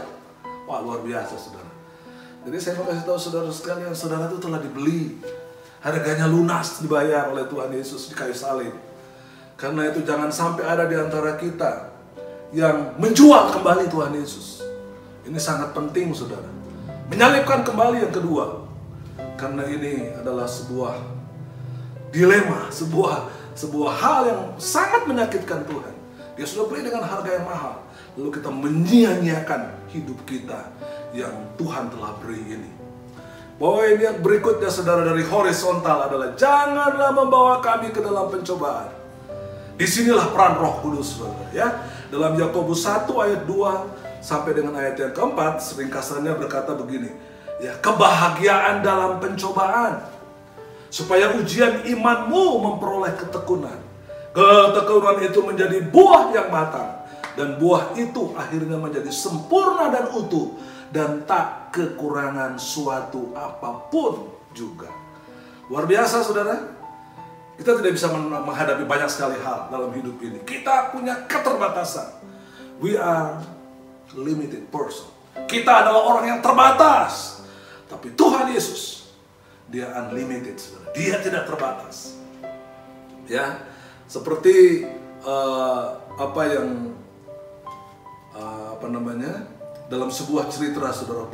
Speaker 4: Wah, luar biasa, saudara. Jadi saya mau kasih tahu saudara sekalian, saudara itu telah dibeli. Harganya lunas dibayar oleh Tuhan Yesus di kayu salib. Karena itu jangan sampai ada di antara kita yang menjual kembali Tuhan Yesus. Ini sangat penting, saudara. Menyalibkan kembali yang kedua. Karena ini adalah sebuah dilema, sebuah hal yang sangat menyakitkan Tuhan. Dia sudah beli dengan harga yang mahal. Lalu kita menyia-nyiakan hidup kita yang Tuhan telah beri ini. Poin yang berikutnya, saudara, dari horizontal adalah janganlah membawa kami ke dalam pencobaan. Disinilah peran Roh Kudus, saudara. Ya, dalam Yakobus 1 ayat 2 sampai dengan ayat yang keempat, ringkasannya berkata begini. Ya, kebahagiaan dalam pencobaan, supaya ujian imanmu memperoleh ketekunan. Ketekunan itu menjadi buah yang matang, dan buah itu akhirnya menjadi sempurna dan utuh, dan tak kekurangan suatu apapun juga. Luar biasa, saudara. Kita tidak bisa menghadapi banyak sekali hal dalam hidup ini. Kita punya keterbatasan. We are limited person. Kita adalah orang yang terbatas. Tapi Tuhan Yesus, Dia unlimited, saudara. Dia tidak terbatas. Ya, seperti dalam sebuah cerita, saudara,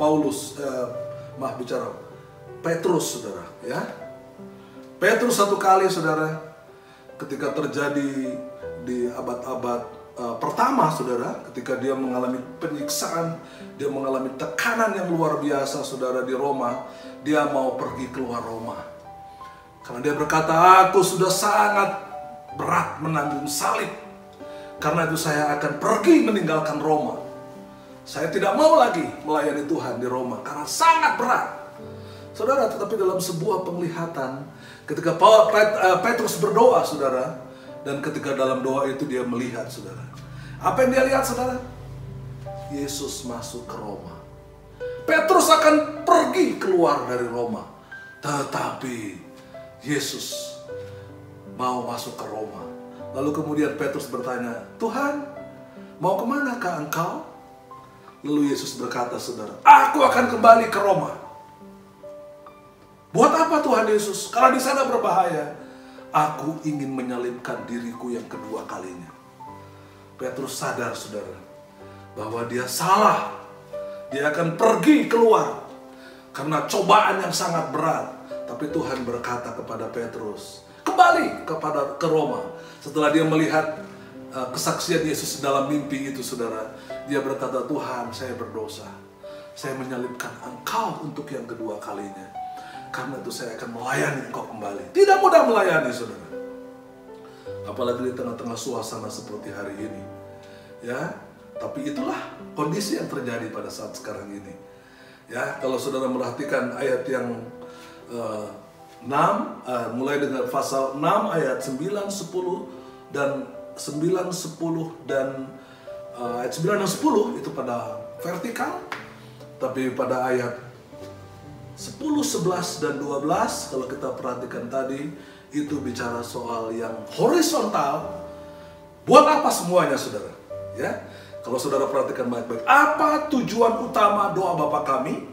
Speaker 4: Petrus, saudara, ya. Petrus satu kali, saudara, ketika terjadi di abad-abad pertama, saudara, ketika dia mengalami penyiksaan, dia mengalami tekanan yang luar biasa, saudara, di Roma, dia mau pergi keluar Roma. Karena dia berkata, aku sudah sangat berat menanggung salib. Karena itu saya akan pergi meninggalkan Roma. Saya tidak mau lagi melayani Tuhan di Roma karena sangat berat. Saudara, tetapi dalam sebuah penglihatan, ketika Petrus berdoa, saudara, dan ketika dalam doa itu dia melihat, saudara. Apa yang dia lihat, saudara? Yesus masuk ke Roma. Petrus akan pergi keluar dari Roma. Tetapi Yesus mau masuk ke Roma. Lalu kemudian Petrus bertanya, Tuhan, mau kemanakah engkau? Lalu Yesus berkata, saudara, aku akan kembali ke Roma. Buat apa Tuhan Yesus? Karena di sana berbahaya. Aku ingin menyalibkan diriku yang kedua kalinya. Petrus sadar, saudara, bahwa dia salah. Dia akan pergi keluar karena cobaan yang sangat berat. Tapi Tuhan berkata kepada Petrus, kembali ke Roma. Setelah dia melihat kesaksian Yesus dalam mimpi itu, saudara, dia berkata, Tuhan, saya berdosa. Saya menyalibkan engkau untuk yang kedua kalinya. Karena itu saya akan melayani engkau kembali. Tidak mudah melayani, saudara. Apalagi di tengah-tengah suasana seperti hari ini. Ya, tapi itulah kondisi yang terjadi pada saat sekarang ini. Ya, kalau saudara merhatikan ayat yang 6, mulai dengan pasal 6 ayat 9, 10 dan 9, 10 dan ayat 9 dan 10 itu pada vertikal. Tapi pada ayat 10, 11 dan 12 kalau kita perhatikan tadi itu bicara soal yang horizontal. Buat apa semuanya, saudara? Ya, kalau saudara perhatikan baik-baik, apa tujuan utama doa Bapa kami?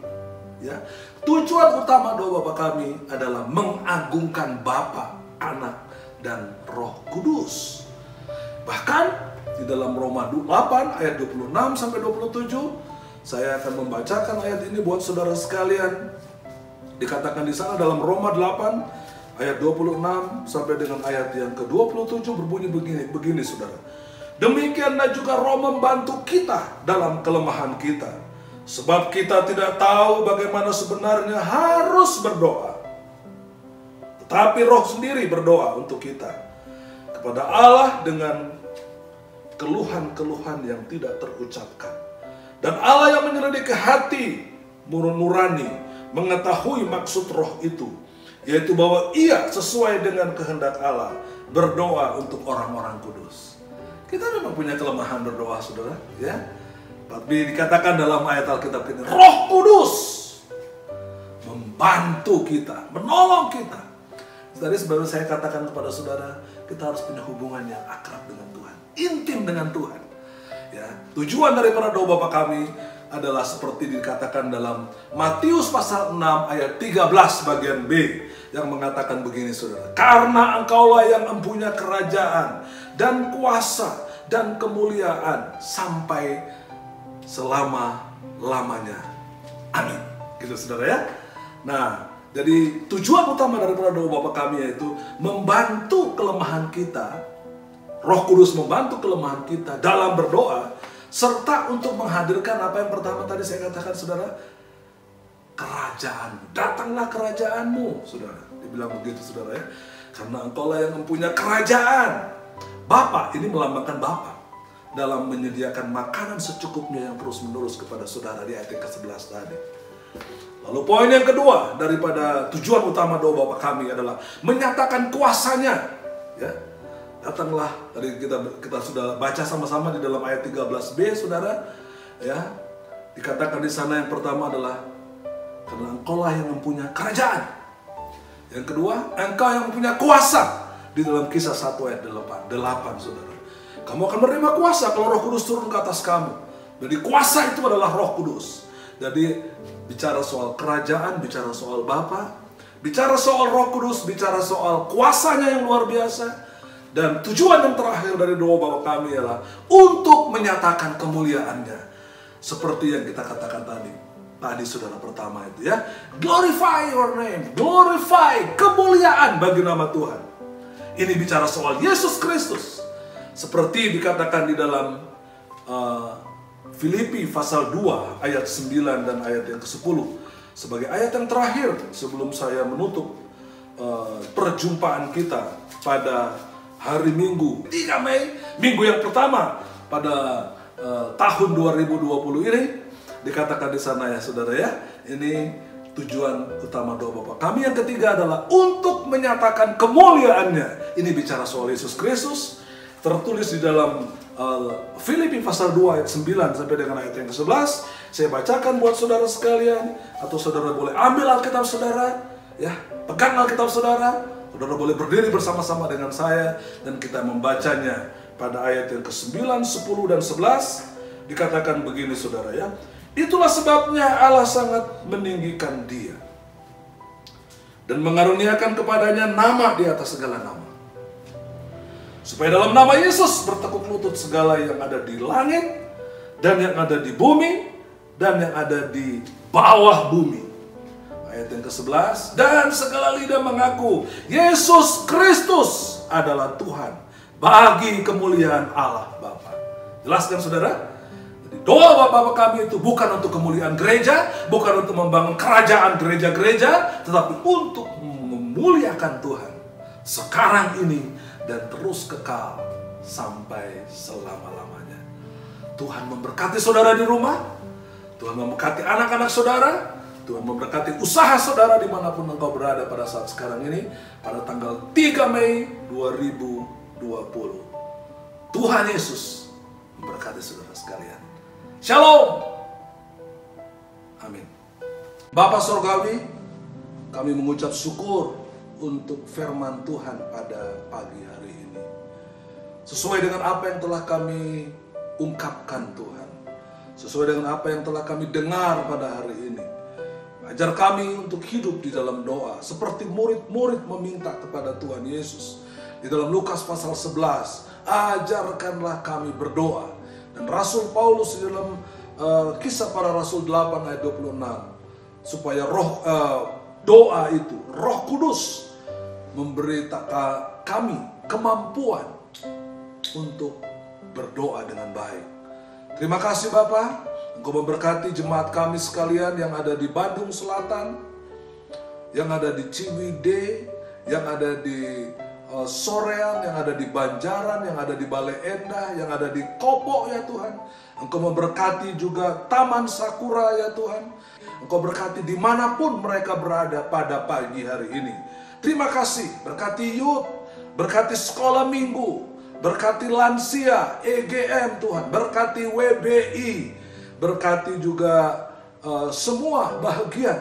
Speaker 4: Ya, tujuan utama doa Bapa kami adalah mengagungkan Bapa, Anak, dan Roh Kudus. Bahkan di dalam Roma 8 ayat 26 sampai 27, saya akan membacakan ayat ini buat saudara sekalian. Dikatakan di sana dalam Roma 8 ayat 26 sampai dengan ayat yang ke-27 berbunyi begini saudara. Demikianlah juga Roh membantu kita dalam kelemahan kita, sebab kita tidak tahu bagaimana sebenarnya harus berdoa. Tetapi Roh sendiri berdoa untuk kita kepada Allah dengan keluhan-keluhan yang tidak terucapkan. Dan Allah yang menyelidiki hati nurani mengetahui maksud Roh itu, yaitu bahwa Ia sesuai dengan kehendak Allah berdoa untuk orang-orang kudus. Kita memang punya kelemahan berdoa, saudara, ya. Tapi dikatakan dalam ayat Alkitab ini, Roh Kudus membantu kita, menolong kita. Tadi sebelum saya katakan kepada saudara, kita harus punya hubungan yang akrab dengan Tuhan, intim dengan Tuhan. Ya, tujuan daripada doa Bapa kami adalah seperti dikatakan dalam Matius pasal 6 ayat 13 bagian B yang mengatakan begini, saudara. Karena Engkaulah yang mempunyai kerajaan dan kuasa dan kemuliaan sampai selama-lamanya. Amin. Gitu saudara ya. Nah, jadi tujuan utama daripada doa Bapa kami yaitu membantu kelemahan kita. Roh Kudus membantu kelemahan kita dalam berdoa, serta untuk menghadirkan apa yang pertama tadi saya katakan, saudara, kerajaan. Datanglah kerajaanmu, saudara. Dibilang begitu, saudara ya. Karena Engkaulah yang mempunyai kerajaan. Bapa, ini melambangkan Bapa dalam menyediakan makanan secukupnya yang terus-menerus kepada saudara di ayat ke-11 tadi. Lalu poin yang kedua daripada tujuan utama doa Bapa kami adalah menyatakan kuasanya. Ya. Datanglah, tadi kita sudah baca sama-sama di dalam ayat 13b, saudara. Ya, dikatakan di sana yang pertama adalah karena Engkaulah yang mempunyai kerajaan. Yang kedua, Engkau yang mempunyai kuasa. Di dalam Kisah 1 ayat 8, saudara. Kamu akan menerima kuasa kalau Roh Kudus turun ke atas kamu. Jadi kuasa itu adalah Roh Kudus. Jadi bicara soal kerajaan, bicara soal Bapa, bicara soal Roh Kudus, bicara soal kuasanya yang luar biasa. Dan tujuan yang terakhir dari doa Bapa kami adalah untuk menyatakan kemuliaannya. Seperti yang kita katakan tadi saudara pertama itu ya. Glorify your name, glorify, kemuliaan bagi nama Tuhan. Ini bicara soal Yesus Kristus. Seperti dikatakan di dalam Filipi pasal 2 ayat 9 dan ayat yang ke-10. Sebagai ayat yang terakhir sebelum saya menutup perjumpaan kita pada hari Minggu 3 Mei, minggu yang pertama pada tahun 2020 ini. Dikatakan di sana ya saudara ya, ini tujuan utama doa Bapa kami. Yang ketiga adalah untuk menyatakan kemuliaannya. Ini bicara soal Yesus Kristus. Tertulis di dalam Filipi pasal 2 ayat 9 sampai dengan ayat yang ke-11. Saya bacakan buat saudara sekalian, atau saudara boleh ambil Alkitab saudara, ya, pegang Alkitab saudara. Saudara boleh berdiri bersama-sama dengan saya dan kita membacanya pada ayat yang ke-9, 10 dan 11. Dikatakan begini saudara ya. Itulah sebabnya Allah sangat meninggikan Dia dan mengaruniakan kepadanya nama di atas segala nama, supaya dalam nama Yesus bertekuk lutut segala yang ada di langit dan yang ada di bumi dan yang ada di bawah bumi. Ayat yang ke-11, dan segala lidah mengaku Yesus Kristus adalah Tuhan bagi kemuliaan Allah Bapa. Jelas kan saudara? Doa Bapa kami itu bukan untuk kemuliaan gereja, bukan untuk membangun kerajaan gereja-gereja, tetapi untuk memuliakan Tuhan sekarang ini dan terus kekal sampai selama-lamanya. Tuhan memberkati saudara di rumah, Tuhan memberkati anak-anak saudara, Tuhan memberkati usaha saudara dimanapun engkau berada pada saat sekarang ini, pada tanggal 3 Mei 2020. Tuhan Yesus memberkati saudara sekalian. Shalom. Amin. Bapa Surgawi, kami mengucap syukur untuk firman Tuhan pada pagi hari ini. Sesuai dengan apa yang telah kami ungkapkan Tuhan, sesuai dengan apa yang telah kami dengar pada hari ini. Ajar kami untuk hidup di dalam doa, seperti murid-murid meminta kepada Tuhan Yesus. Di dalam Lukas pasal 11, ajarkanlah kami berdoa. Dan Rasul Paulus di dalam Kisah Para Rasul 8 ayat 26, supaya doa itu, Roh Kudus memberi kami kemampuan untuk berdoa dengan baik. Terima kasih Bapa, Engkau memberkati jemaat kami sekalian yang ada di Bandung Selatan, yang ada di Ciwidey, yang ada di Soreang, yang ada di Banjaran, yang ada di Bale Endah, yang ada di Kopo ya Tuhan. Engkau memberkati juga Taman Sakura ya Tuhan. Engkau berkati dimanapun mereka berada pada pagi hari ini. Terima kasih, berkati youth, berkati sekolah minggu, berkati lansia, EGM Tuhan, berkati WBI, berkati juga semua bahagian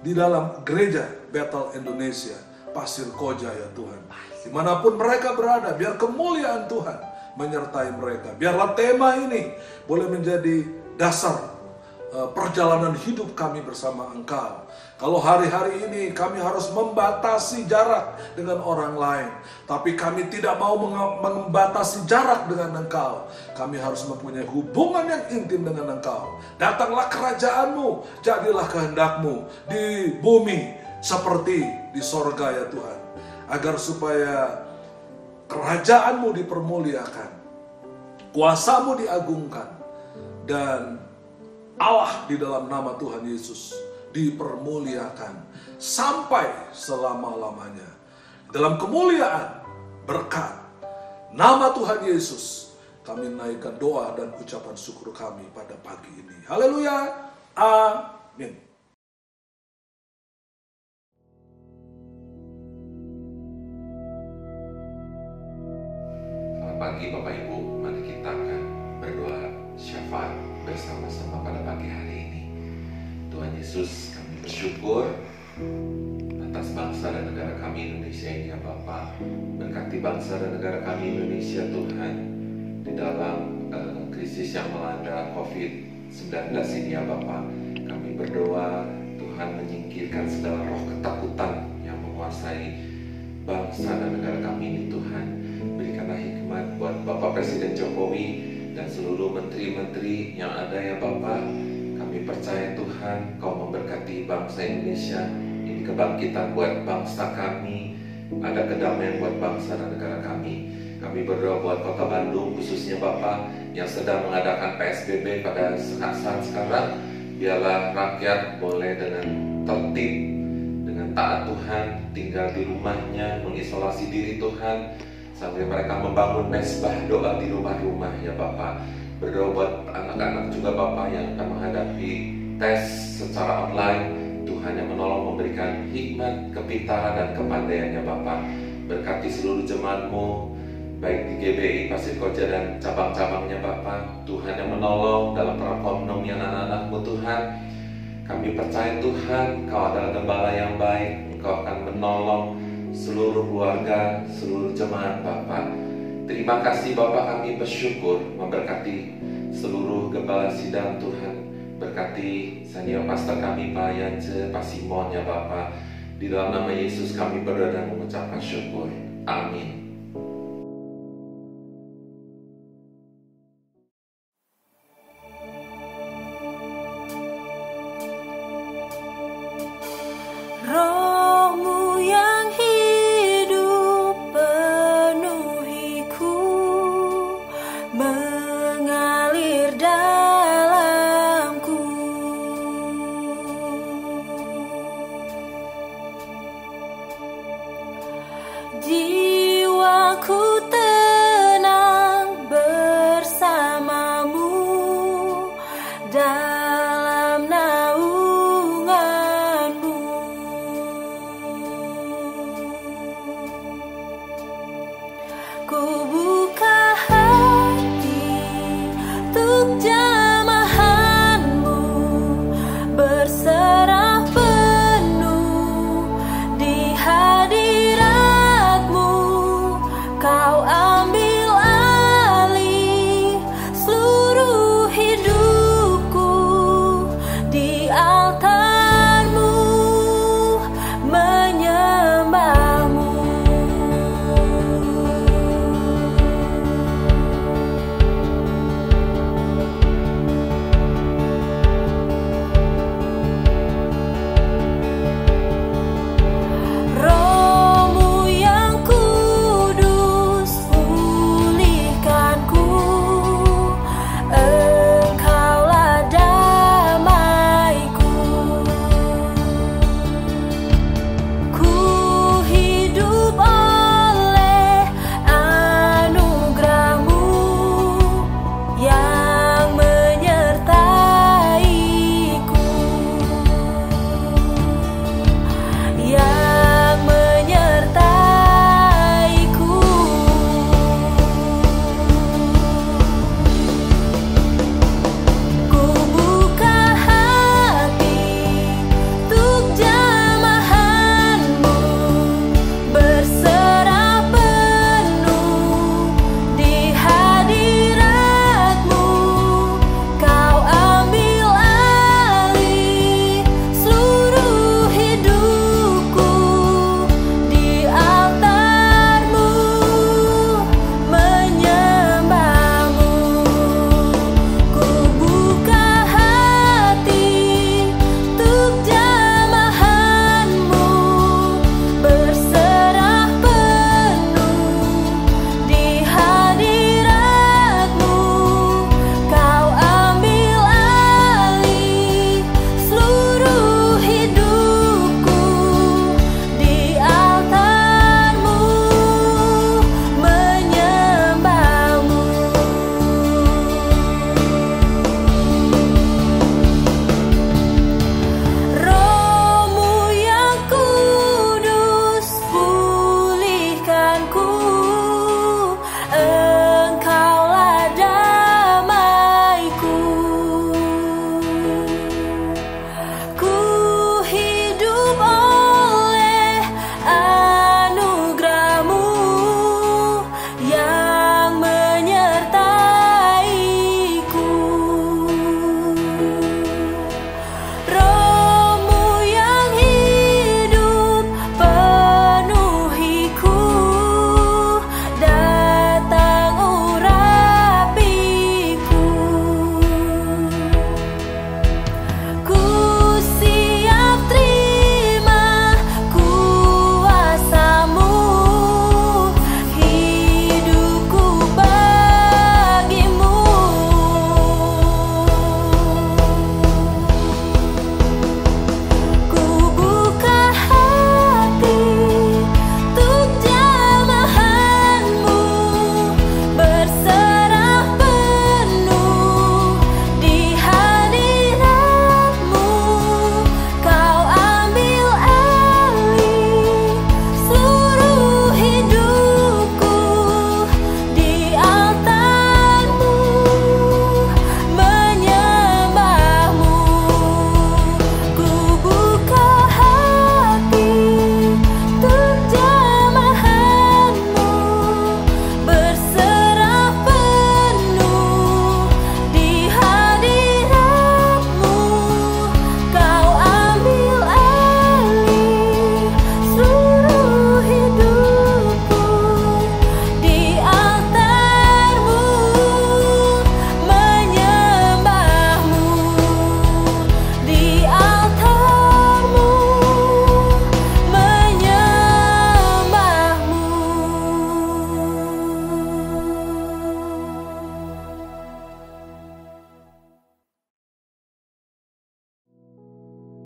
Speaker 4: di dalam gereja Bethel Indonesia, Pasir Koja ya Tuhan. Dimanapun mereka berada, biar kemuliaan Tuhan menyertai mereka. Biarlah tema ini boleh menjadi dasar perjalanan hidup kami bersama Engkau. Kalau hari-hari ini kami harus membatasi jarak dengan orang lain, tapi kami tidak mau membatasi jarak dengan Engkau. Kami harus mempunyai hubungan yang intim dengan Engkau. Datanglah kerajaan-Mu, jadilah kehendak-Mu di bumi seperti di sorga ya Tuhan. Agar supaya kerajaan-Mu dipermuliakan, kuasa-Mu diagungkan, dan Allah di dalam nama Tuhan Yesus dipermuliakan sampai selama-lamanya. Dalam kemuliaan, berkat nama Tuhan Yesus, kami naikkan doa dan ucapan syukur kami pada pagi ini. Haleluya, amin.
Speaker 5: Selamat pagi Bapak Ibu, mari kita akan berdoa syafaat bersama-sama pada pagi hari ini. Tuhan Yesus, kami bersyukur atas bangsa dan negara kami Indonesia ini ya Bapa. Berkati bangsa dan negara kami Indonesia Tuhan, di dalam krisis yang melanda COVID-19 ini ya Bapa. Kami berdoa Tuhan menyingkirkan segala roh ketakutan yang menguasai bangsa dan negara kami ini Tuhan. Berikanlah hikmat buat Bapak Presiden Jokowi dan seluruh menteri-menteri yang ada ya Bapa. Kami percaya Tuhan Kau memberkati bangsa Indonesia. Ini kebangkitan buat bangsa kami, ada kedamaian buat bangsa dan negara kami. Kami berdoa buat Kota Bandung khususnya Bapa yang sedang mengadakan PSBB pada saat sekarang. Biarlah rakyat boleh dengan tertib, dengan taat Tuhan, tinggal di rumahnya, mengisolasi diri Tuhan, sampai mereka membangun mesbah doa di rumah-rumah ya Bapak. Berdoa buat anak-anak juga Bapak yang akan menghadapi tes secara online. Tuhan yang menolong memberikan hikmat, kepintaran dan kepandaiannya Bapak. Berkati seluruh jemaat-Mu, baik di GBI, Pasir Koja dan cabang-cabangnya Bapak. Tuhan yang menolong dalam perekonomian anak-anak-Mu Tuhan. Kami percaya Tuhan Kau adalah gembala yang baik. Engkau akan menolong seluruh keluarga, seluruh jemaat Bapak. Terima kasih Bapak, kami bersyukur memberkati seluruh gembala sidang Tuhan. Berkati senior pastor kami Pak Yance, Pak Simon ya Bapak. Di dalam nama Yesus kami berdoa dan mengucapkan syukur. Amin.
Speaker 3: Roh-Mu yang hidup penuhiku, mengalir dalamku. Jiwaku tenang bersamamu dalam naunganmu. Ku buka hati untuk jamahan-Mu, berserah penuh di hadirat-Mu. Kau ambil alih seluruh hidupku di altar-Mu, menyembah-Mu.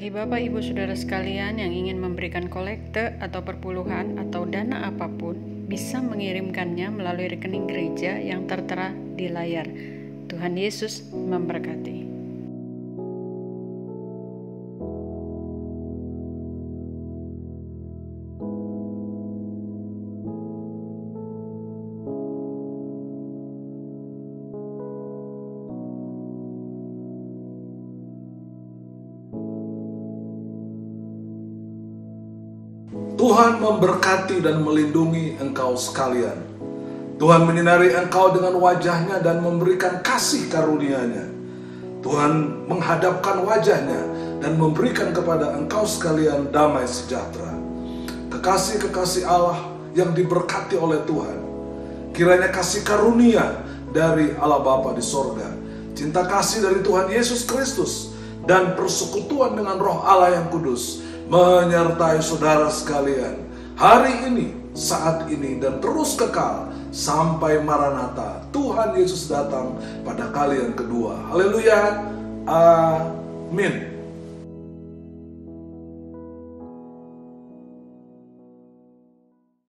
Speaker 6: Bagi Bapak Ibu Saudara sekalian yang ingin memberikan kolekte atau perpuluhan atau dana apapun, bisa mengirimkannya melalui rekening gereja yang tertera di layar. Tuhan Yesus memberkati.
Speaker 4: Tuhan memberkati dan melindungi engkau sekalian. Tuhan menyinari engkau dengan wajah-Nya dan memberikan kasih karunia-Nya. Tuhan menghadapkan wajah-Nya dan memberikan kepada engkau sekalian damai sejahtera. Kekasih-kekasih Allah yang diberkati oleh Tuhan, kiranya kasih karunia dari Allah Bapa di sorga, cinta kasih dari Tuhan Yesus Kristus, dan persekutuan dengan Roh Allah yang kudus menyertai saudara sekalian hari ini, saat ini, dan terus kekal sampai Maranatha, Tuhan Yesus datang pada kali yang kedua. Haleluya, amin.